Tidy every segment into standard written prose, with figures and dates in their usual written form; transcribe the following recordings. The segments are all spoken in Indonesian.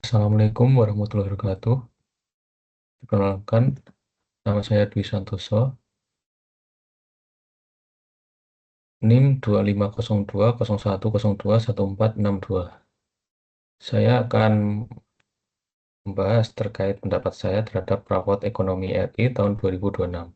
Assalamualaikum warahmatullahi wabarakatuh. Perkenalkan, nama saya Dwi Santoso, NIM 250201021462. Saya akan membahas terkait pendapat saya terhadap raport ekonomi RI tahun 2026.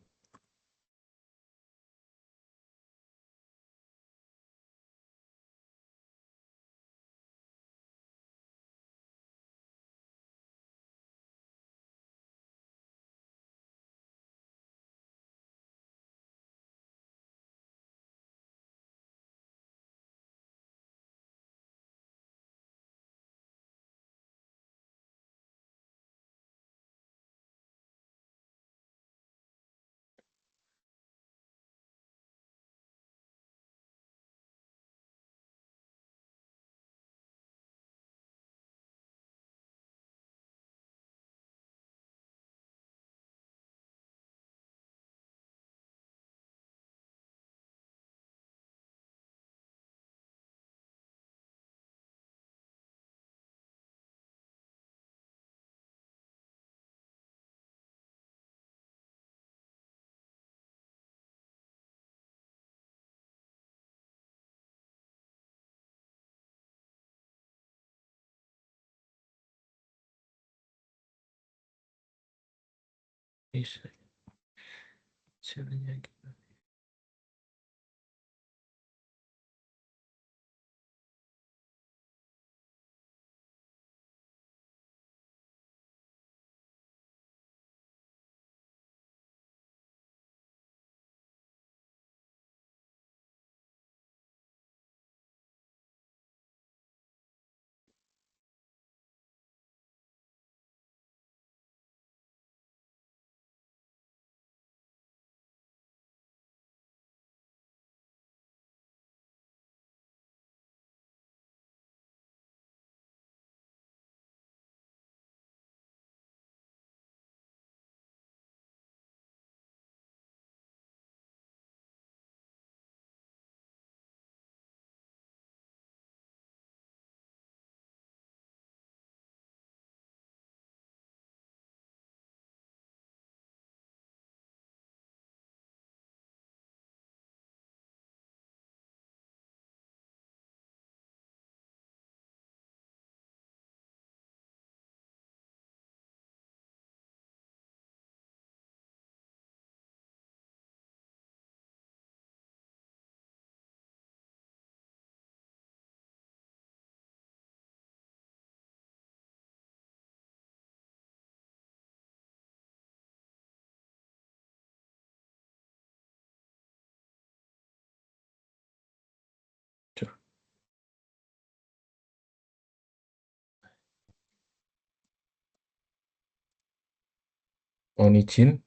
Mohon izin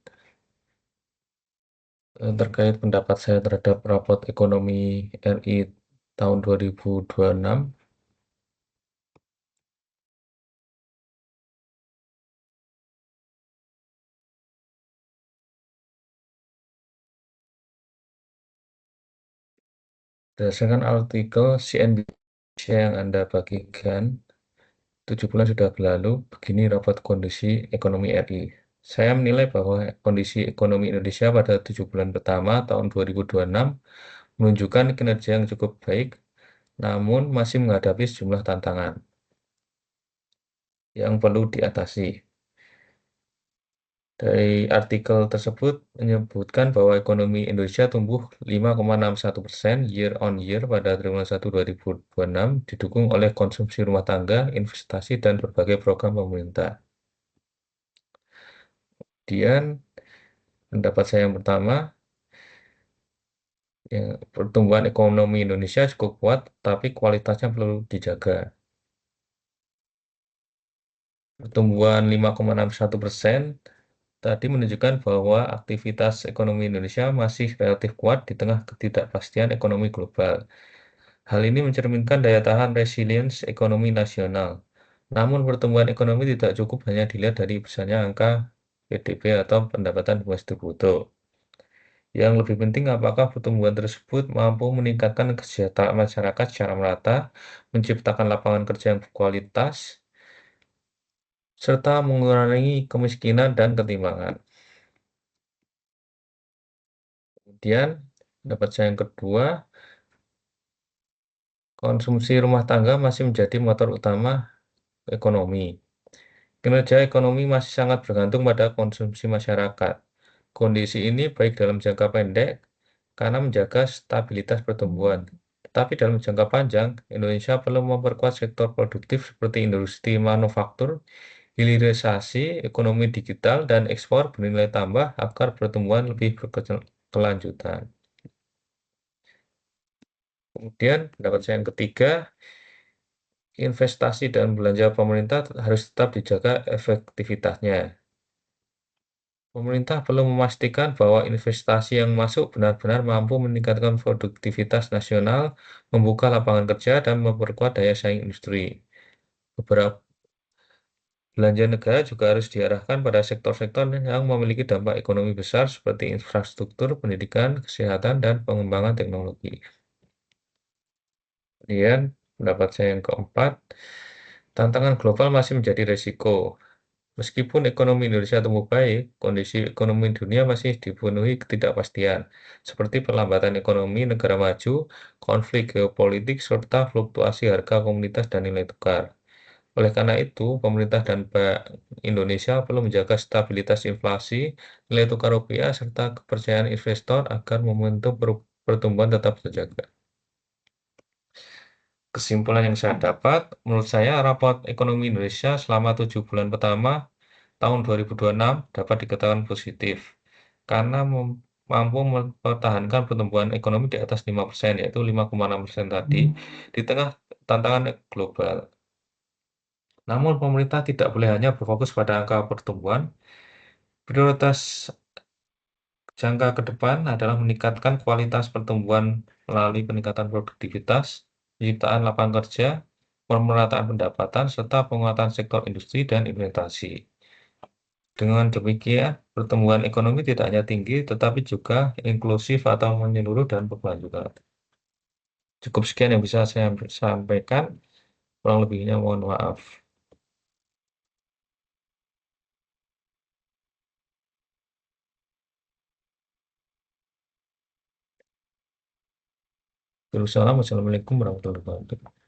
terkait pendapat saya terhadap raport ekonomi RI tahun 2026. Berdasarkan artikel CNBC yang Anda bagikan, 7 bulan sudah berlalu, begini raport kondisi ekonomi RI. Saya menilai bahwa kondisi ekonomi Indonesia pada 7 bulan pertama tahun 2026 menunjukkan kinerja yang cukup baik, namun masih menghadapi sejumlah tantangan yang perlu diatasi. Dari artikel tersebut menyebutkan bahwa ekonomi Indonesia tumbuh 5,61% year on year pada triwulan 1 2026, didukung oleh konsumsi rumah tangga, investasi, dan berbagai program pemerintah. Kemudian, pendapat saya yang pertama, pertumbuhan ekonomi Indonesia cukup kuat, tapi kualitasnya perlu dijaga. Pertumbuhan 5,61% tadi menunjukkan bahwa aktivitas ekonomi Indonesia masih relatif kuat di tengah ketidakpastian ekonomi global. Hal ini mencerminkan daya tahan resilience ekonomi nasional. Namun pertumbuhan ekonomi tidak cukup hanya dilihat dari besarnya angka PDB atau pendapatan domestik bruto. Yang lebih penting, apakah pertumbuhan tersebut mampu meningkatkan kesejahteraan masyarakat secara merata, menciptakan lapangan kerja yang berkualitas, serta mengurangi kemiskinan dan ketimpangan. Kemudian, pendapat saya yang kedua, konsumsi rumah tangga masih menjadi motor utama ekonomi. Kinerja ekonomi masih sangat bergantung pada konsumsi masyarakat. Kondisi ini baik dalam jangka pendek karena menjaga stabilitas pertumbuhan. Tetapi dalam jangka panjang, Indonesia perlu memperkuat sektor produktif seperti industri manufaktur, hilirisasi, ekonomi digital, dan ekspor bernilai tambah agar pertumbuhan lebih berkelanjutan. Kemudian, pendapat saya yang ketiga, investasi dan belanja pemerintah harus tetap dijaga efektivitasnya. Pemerintah perlu memastikan bahwa investasi yang masuk benar-benar mampu meningkatkan produktivitas nasional, membuka lapangan kerja, dan memperkuat daya saing industri. Beberapa belanja negara juga harus diarahkan pada sektor-sektor yang memiliki dampak ekonomi besar seperti infrastruktur, pendidikan, kesehatan, dan pengembangan teknologi. Kemudian, pendapat saya yang keempat, tantangan global masih menjadi resiko. Meskipun ekonomi Indonesia tumbuh baik, kondisi ekonomi dunia masih dipenuhi ketidakpastian, seperti perlambatan ekonomi negara maju, konflik geopolitik, serta fluktuasi harga komoditas dan nilai tukar. Oleh karena itu, pemerintah dan Bank Indonesia perlu menjaga stabilitas inflasi, nilai tukar rupiah, serta kepercayaan investor agar momentum pertumbuhan tetap terjaga. Kesimpulan yang saya dapat, menurut saya raport ekonomi Indonesia selama 7 bulan pertama tahun 2026 dapat dikatakan positif karena mampu mempertahankan pertumbuhan ekonomi di atas 5%, yaitu 5,6% tadi, di tengah tantangan global. Namun pemerintah tidak boleh hanya berfokus pada angka pertumbuhan. Prioritas jangka ke depan adalah meningkatkan kualitas pertumbuhan melalui peningkatan produktivitas, penciptaan lapangan kerja, pemerataan pendapatan, serta penguatan sektor industri dan investasi. Dengan demikian, pertumbuhan ekonomi tidak hanya tinggi, tetapi juga inklusif atau menyeluruh dan berkelanjutan. Cukup sekian yang bisa saya sampaikan, kurang lebihnya mohon maaf. Wassalamualaikum warahmatullahi wabarakatuh.